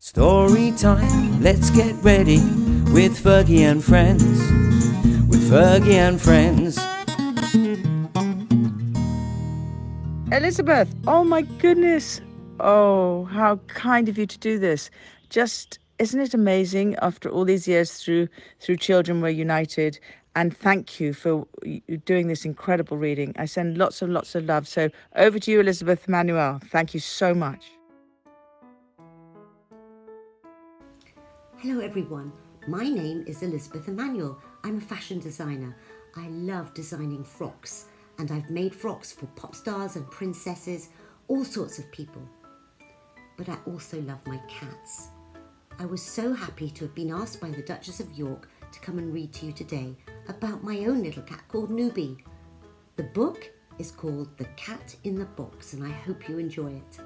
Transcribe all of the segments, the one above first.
Story time, let's get ready with Fergie and friends. With Fergie and friends. Elizabeth, oh my goodness. Oh, how kind of you to do this. Just isn't it amazing after all these years through Children Were United? And thank you for doing this incredible reading. I send lots of love. So over to you, Elizabeth Emanuel. Thank you so much. Hello everyone, my name is Elizabeth Emanuel. I'm a fashion designer. I love designing frocks, and I've made frocks for pop stars and princesses, all sorts of people. But I also love my cats. I was so happy to have been asked by the Duchess of York to come and read to you today about my own little cat called Newbie. The book is called The Cat in the Box, and I hope you enjoy it.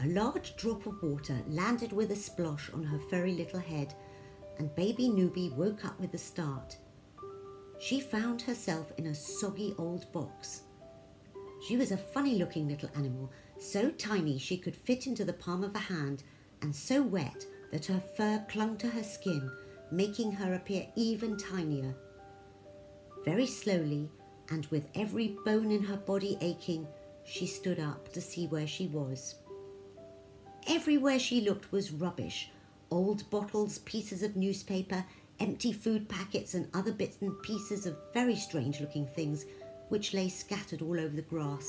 A large drop of water landed with a splosh on her furry little head, and baby Newbie woke up with a start. She found herself in a soggy old box. She was a funny-looking little animal, so tiny she could fit into the palm of a hand, and so wet that her fur clung to her skin, making her appear even tinier. Very slowly, and with every bone in her body aching, she stood up to see where she was. Everywhere she looked was rubbish. Old bottles, pieces of newspaper, empty food packets and other bits and pieces of very strange-looking things which lay scattered all over the grass.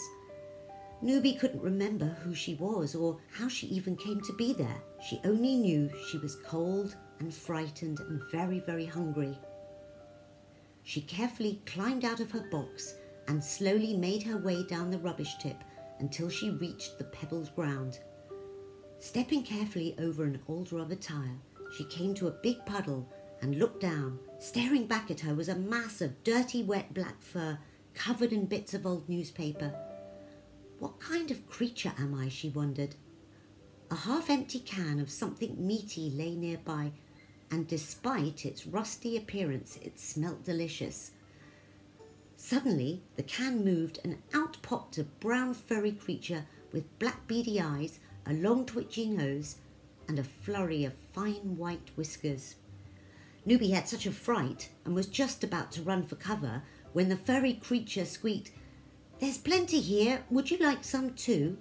Newbie couldn't remember who she was or how she even came to be there. She only knew she was cold and frightened and very, very hungry. She carefully climbed out of her box and slowly made her way down the rubbish tip until she reached the pebbled ground. Stepping carefully over an old rubber tile, she came to a big puddle and looked down. Staring back at her was a mass of dirty, wet black fur covered in bits of old newspaper. What kind of creature am I, she wondered. A half-empty can of something meaty lay nearby, and despite its rusty appearance, it smelt delicious. Suddenly, the can moved and out popped a brown furry creature with black beady eyes, a long twitchy nose, and a flurry of fine white whiskers. Newbie had such a fright and was just about to run for cover when the furry creature squeaked, "There's plenty here, would you like some too?"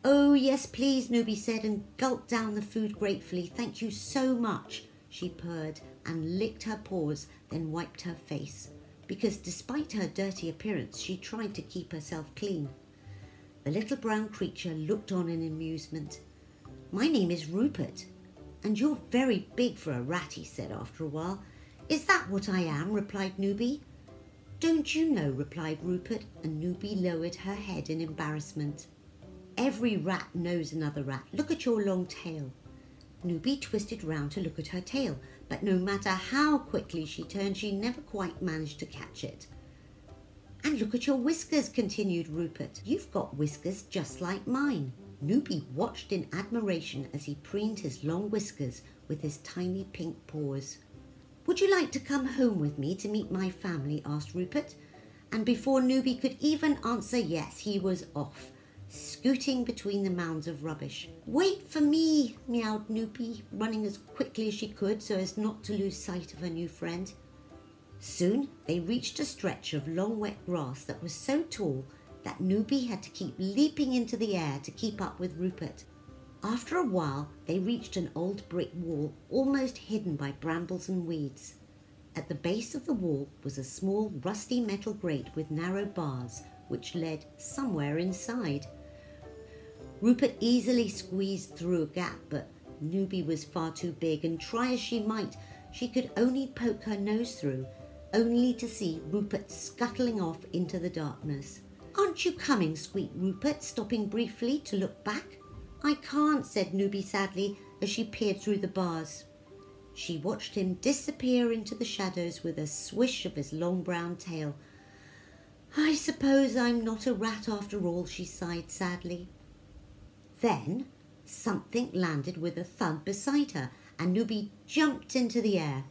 "Oh yes please," Newbie said, and gulped down the food gratefully. "Thank you so much," she purred and licked her paws, then wiped her face, because despite her dirty appearance she tried to keep herself clean. The little brown creature looked on in amusement. "My name is Rupert, and you're very big for a rat," he said after a while. "Is that what I am?" replied Newbie. "Don't you know?" replied Rupert, and Newbie lowered her head in embarrassment. "Every rat knows another rat. Look at your long tail." Newbie twisted round to look at her tail, but no matter how quickly she turned, she never quite managed to catch it. "And look at your whiskers," continued Rupert. "You've got whiskers just like mine." Newbie watched in admiration as he preened his long whiskers with his tiny pink paws. "Would you like to come home with me to meet my family?" asked Rupert. And before Newbie could even answer yes, he was off, scooting between the mounds of rubbish. "Wait for me," meowed Newbie, running as quickly as she could so as not to lose sight of her new friend. Soon they reached a stretch of long wet grass that was so tall that Newbie had to keep leaping into the air to keep up with Rupert. After a while they reached an old brick wall almost hidden by brambles and weeds. At the base of the wall was a small rusty metal grate with narrow bars which led somewhere inside. Rupert easily squeezed through a gap, but Newbie was far too big, and try as she might, she could only poke her nose through, only to see Rupert scuttling off into the darkness. "Aren't you coming?" squeaked Rupert, stopping briefly to look back. "I can't," said Newbie sadly as she peered through the bars. She watched him disappear into the shadows with a swish of his long brown tail. "I suppose I'm not a rat after all," she sighed sadly. Then something landed with a thud beside her, and Newbie jumped into the air.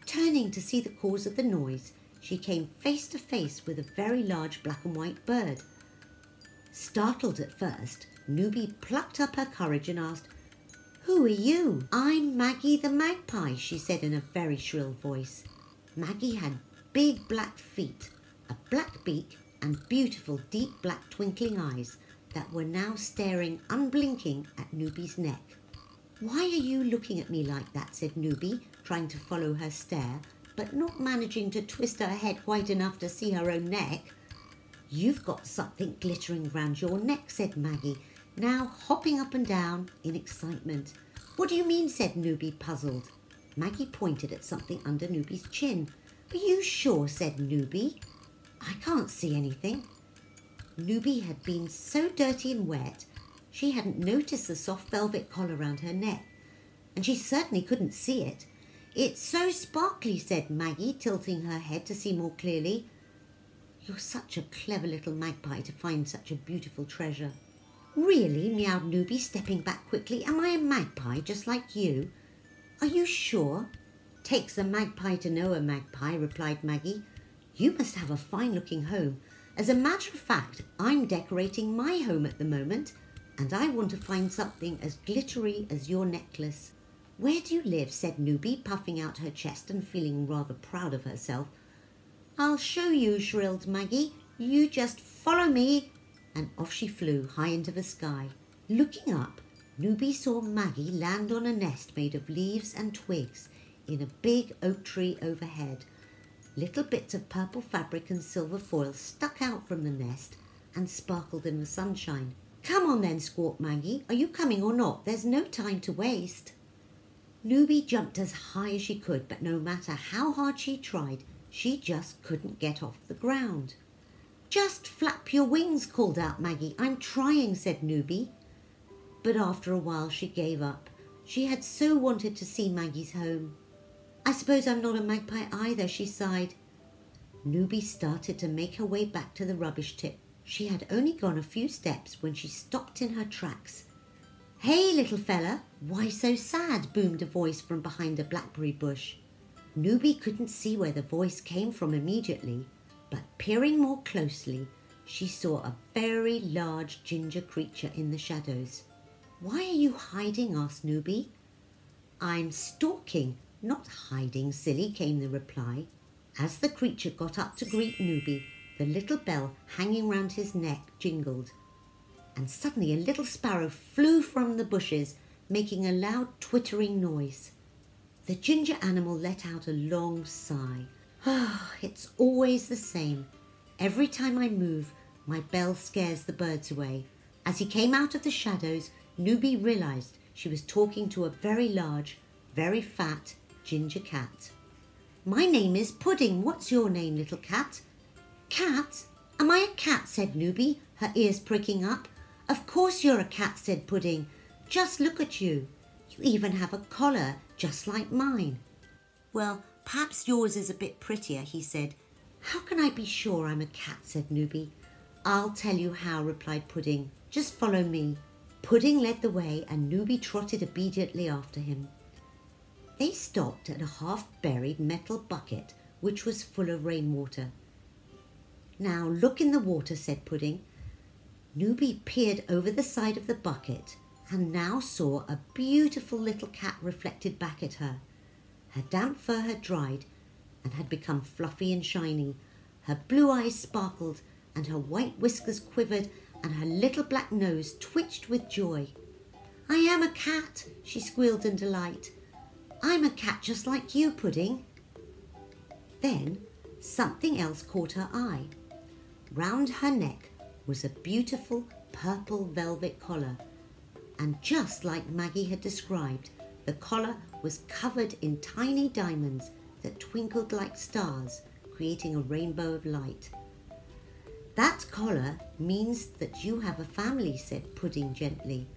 Turning to see the cause of the noise, she came face to face with a very large black and white bird. Startled at first, Newbie plucked up her courage and asked, "Who are you?" "I'm Maggie the Magpie," she said in a very shrill voice. Maggie had big black feet, a black beak, and beautiful deep black twinkling eyes that were now staring unblinking at Newbie's neck. "Why are you looking at me like that?" said Newbie, trying to follow her stare, but not managing to twist her head quite enough to see her own neck. "You've got something glittering round your neck," said Maggie, now hopping up and down in excitement. "What do you mean?" said Newbie, puzzled. Maggie pointed at something under Newbie's chin. "Are you sure?" said Newbie. "I can't see anything." Newbie had been so dirty and wet, she hadn't noticed the soft velvet collar round her neck, and she certainly couldn't see it. "It's so sparkly," said Maggie, tilting her head to see more clearly. "You're such a clever little magpie to find such a beautiful treasure." "Really?" meowed Newbie, stepping back quickly. "Am I a magpie just like you?" "Are you sure?" "Takes a magpie to know a magpie," replied Maggie. "You must have a fine-looking home. As a matter of fact, I'm decorating my home at the moment, and I want to find something as glittery as your necklace." "Where do you live?" said Newbie, puffing out her chest and feeling rather proud of herself. "I'll show you," shrilled Maggie. "You just follow me." And off she flew high into the sky. Looking up, Newbie saw Maggie land on a nest made of leaves and twigs in a big oak tree overhead. Little bits of purple fabric and silver foil stuck out from the nest and sparkled in the sunshine. "Come on then," squawked Maggie. "Are you coming or not? There's no time to waste." Newbie jumped as high as she could, but no matter how hard she tried, she just couldn't get off the ground. "Just flap your wings," called out Maggie. "I'm trying," said Newbie. But after a while she gave up. She had so wanted to see Maggie's home. "I suppose I'm not a magpie either," she sighed. Newbie started to make her way back to the rubbish tip. She had only gone a few steps when she stopped in her tracks. "Hey, little fella, why so sad?" boomed a voice from behind a blackberry bush. Newbie couldn't see where the voice came from immediately, but peering more closely, she saw a very large ginger creature in the shadows. "Why are you hiding?" asked Newbie. "I'm stalking, not hiding, silly," came the reply. As the creature got up to greet Newbie, the little bell hanging round his neck jingled, and suddenly a little sparrow flew from the bushes, making a loud twittering noise. The ginger animal let out a long sigh. "It's always the same. Every time I move, my bell scares the birds away." As he came out of the shadows, Newbie realised she was talking to a very large, very fat ginger cat. "My name is Pudding. What's your name, little cat?" "Cat? Am I a cat?" said Newbie, her ears pricking up. "Of course you're a cat," said Pudding. "Just look at you. You even have a collar, just like mine." "Well, perhaps yours is a bit prettier," he said. "How can I be sure I'm a cat?" said Newbie. "I'll tell you how," replied Pudding. "Just follow me." Pudding led the way and Newbie trotted obediently after him. They stopped at a half-buried metal bucket which was full of rainwater. "Now look in the water," said Pudding. Newbie peered over the side of the bucket and now saw a beautiful little cat reflected back at her. Her damp fur had dried and had become fluffy and shiny. Her blue eyes sparkled and her white whiskers quivered and her little black nose twitched with joy. "I am a cat," she squealed in delight. "I'm a cat just like you, Pudding." Then something else caught her eye. Round her neck was a beautiful purple velvet collar, and just like Maggie had described, the collar was covered in tiny diamonds that twinkled like stars, creating a rainbow of light. "That collar means that you have a family," said Pudding gently.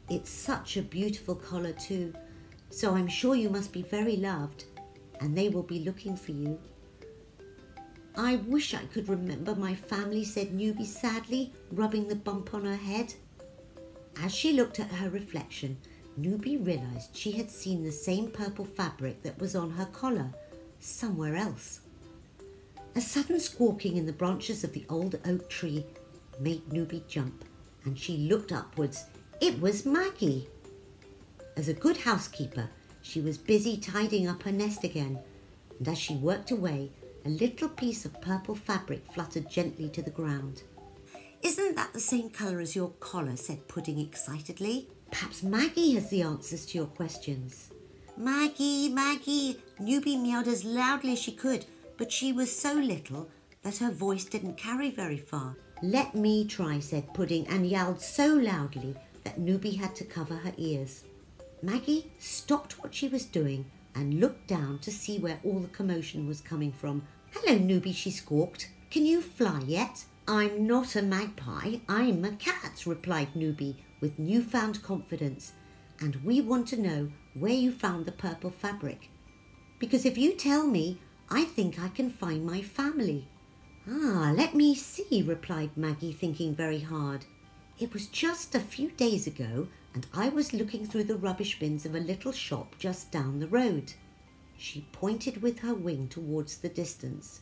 "It's such a beautiful collar too, so I'm sure you must be very loved, and they will be looking for you." "I wish I could remember my family," said Newbie sadly, rubbing the bump on her head. As she looked at her reflection, Newbie realised she had seen the same purple fabric that was on her collar somewhere else. A sudden squawking in the branches of the old oak tree made Newbie jump. and she looked upwards. It was Maggie. As a good housekeeper, she was busy tidying up her nest again, and as she worked away, a little piece of purple fabric fluttered gently to the ground. "Isn't that the same colour as your collar?" said Pudding excitedly. "Perhaps Maggie has the answers to your questions." "Maggie, Maggie!" Newbie meowed as loudly as she could, but she was so little that her voice didn't carry very far. "Let me try," said Pudding, and yelled so loudly that Newbie had to cover her ears. Maggie stopped what she was doing and looked down to see where all the commotion was coming from. "Hello, Newbie," she squawked. "Can you fly yet?" "I'm not a magpie, I'm a cat," replied Newbie with newfound confidence. "And we want to know where you found the purple fabric. Because if you tell me, I think I can find my family." "Ah, let me see," replied Maggie, thinking very hard. "It was just a few days ago, and I was looking through the rubbish bins of a little shop just down the road." She pointed with her wing towards the distance.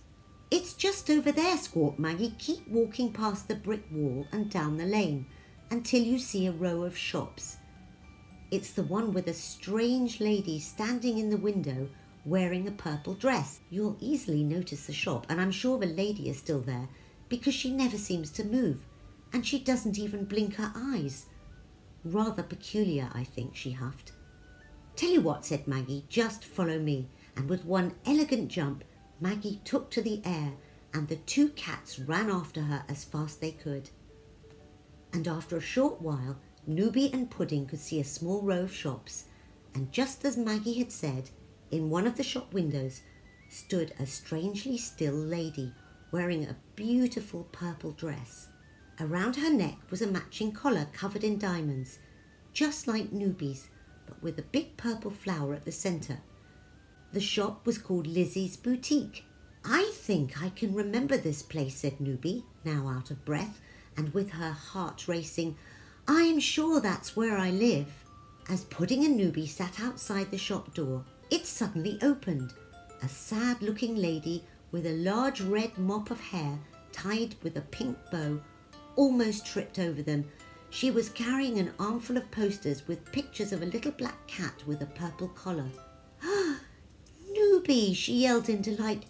"It's just over there," squawked Maggie. "Keep walking past the brick wall and down the lane until you see a row of shops. It's the one with a strange lady standing in the window wearing a purple dress. You'll easily notice the shop, and I'm sure the lady is still there because she never seems to move, and she doesn't even blink her eyes. Rather peculiar, I think," she huffed. "Tell you what," said Maggie, "just follow me." And with one elegant jump, Maggie took to the air, and the two cats ran after her as fast as they could. And after a short while, Newbie and Pudding could see a small row of shops, and just as Maggie had said, in one of the shop windows stood a strangely still lady wearing a beautiful purple dress. Around her neck was a matching collar covered in diamonds, just like Newbie's, but with a big purple flower at the centre. The shop was called Lizzie's Boutique. "I think I can remember this place," said Newbie, now out of breath, and with her heart racing. "I'm sure that's where I live." As Pudding and Newbie sat outside the shop door, it suddenly opened. A sad-looking lady with a large red mop of hair tied with a pink bow almost tripped over them. She was carrying an armful of posters with pictures of a little black cat with a purple collar. "Ah, Newbie!" she yelled in delight.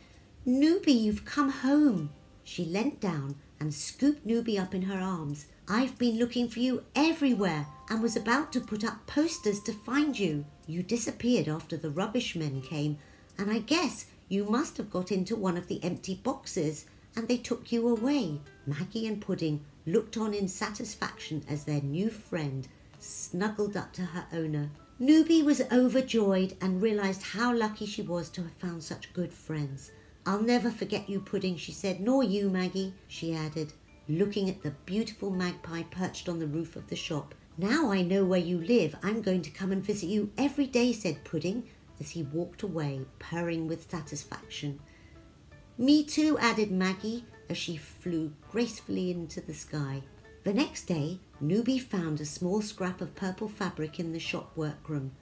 "Newbie, you've come home." She leant down and scooped Newbie up in her arms. "I've been looking for you everywhere and was about to put up posters to find you. You disappeared after the rubbish men came, and I guess you must have got into one of the empty boxes and they took you away." Maggie and Pudding looked on in satisfaction as their new friend snuggled up to her owner. Newbie was overjoyed and realised how lucky she was to have found such good friends. "I'll never forget you, Pudding," she said. "Nor you, Maggie," she added, looking at the beautiful magpie perched on the roof of the shop. "Now I know where you live, I'm going to come and visit you every day," said Pudding, as he walked away, purring with satisfaction. "Me too," added Maggie, as she flew gracefully into the sky. The next day, Newbie found a small scrap of purple fabric in the shop workroom.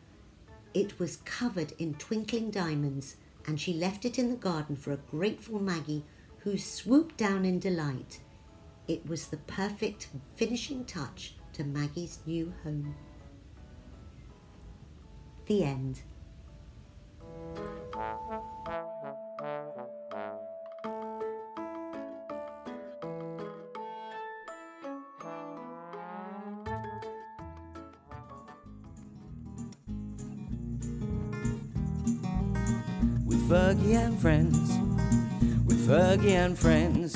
It was covered in twinkling diamonds, and she left it in the garden for a grateful Maggie, who swooped down in delight. It was the perfect finishing touch to Maggie's new home. The end. With Fergie and friends, with Fergie and friends.